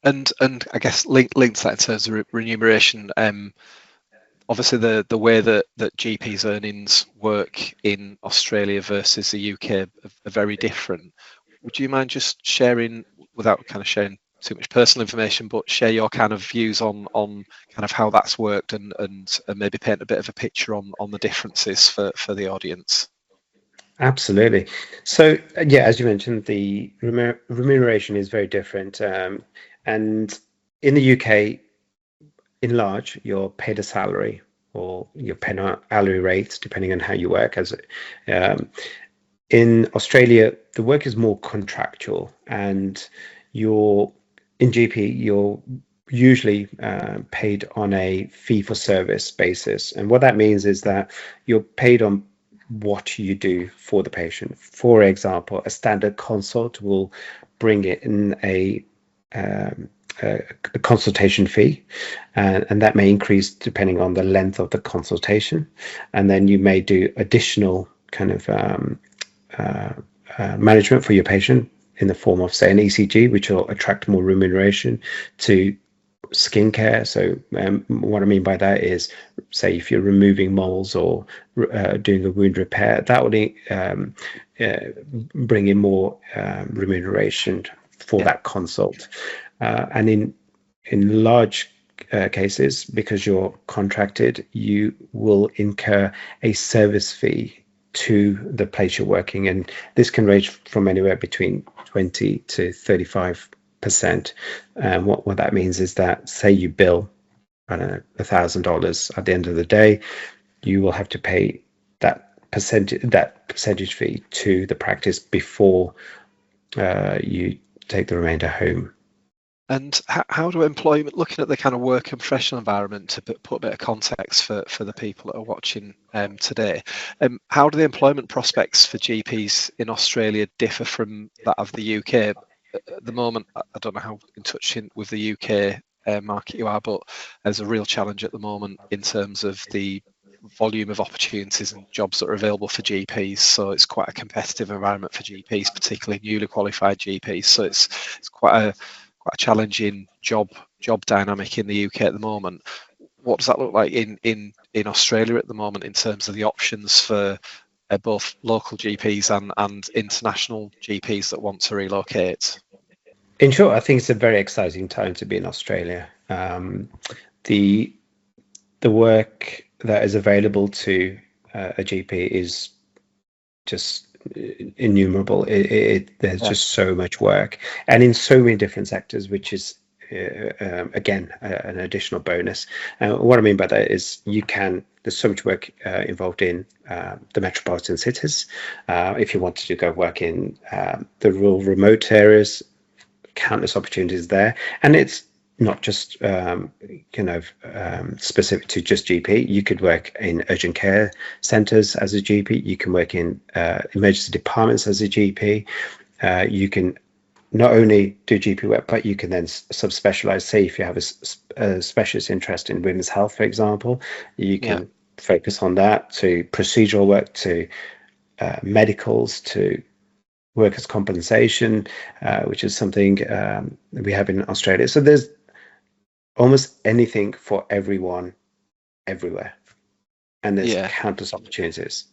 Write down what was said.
And I guess linked to that in terms of remuneration, obviously the way that GPs' earnings work in Australia versus the UK are very different. Would you mind just sharing, without kind of sharing too much personal information, but share your kind of views on kind of how that's worked and maybe paint a bit of a picture on the differences for the audience? Absolutely. So, yeah, as you mentioned, the remuneration is very different. And in the UK, in large, you're paid a salary or you're paid an hourly rate, depending on how you work. Um, in Australia, the work is more contractual, and you're in GP, you're usually paid on a fee for service basis. And what that means is that you're paid on what you do for the patient. For example, a standard consult will bring in um, a consultation fee, and that may increase depending on the length of the consultation. And then you may do additional kind of management for your patient in the form of, say, an ECG, which will attract more remuneration, to skincare. So what I mean by that is, say, if you're removing moles or doing a wound repair, that would bring in more remuneration for that consult. And in large cases, because you're contracted, you will incur a service fee to the place you're working, and this can range from anywhere between 20 to 35%. What that means is that, say you bill, I don't know, $1,000 at the end of the day, you will have to pay that percentage fee to the practice before you take the remainder home. And how do employment, looking at the kind of work and professional environment, to put a bit of context for the people that are watching today, how do the employment prospects for GPs in Australia differ from that of the UK? At the moment, I don't know how in touch with the UK market you are, but there's a real challenge at the moment in terms of the volume of opportunities and jobs that are available for GPs. So it's quite a competitive environment for GPs, particularly newly qualified GPs. So it's quite a challenging job dynamic in the UK at the moment. What does that look like in Australia at the moment in terms of the options for both local GPs and international GPs that want to relocate? In short, I think it's a very exciting time to be in Australia. The work that is available to a GP is just innumerable. There's just so much work, and in so many different sectors, which is again an additional bonus. What I mean by that is there's so much work involved in the metropolitan cities. If you wanted to go work in the rural remote areas, countless opportunities there, and it's not just specific to just GP. You could work in urgent care centres as a GP. You can work in emergency departments as a GP. You can not only do GP work, but you can then subspecialise. Say if you have a specialist interest in women's health, for example, you can focus on that, to procedural work, to medicals, to workers' compensation, which is something we have in Australia. So there's almost anything for everyone, everywhere, and there's countless opportunities.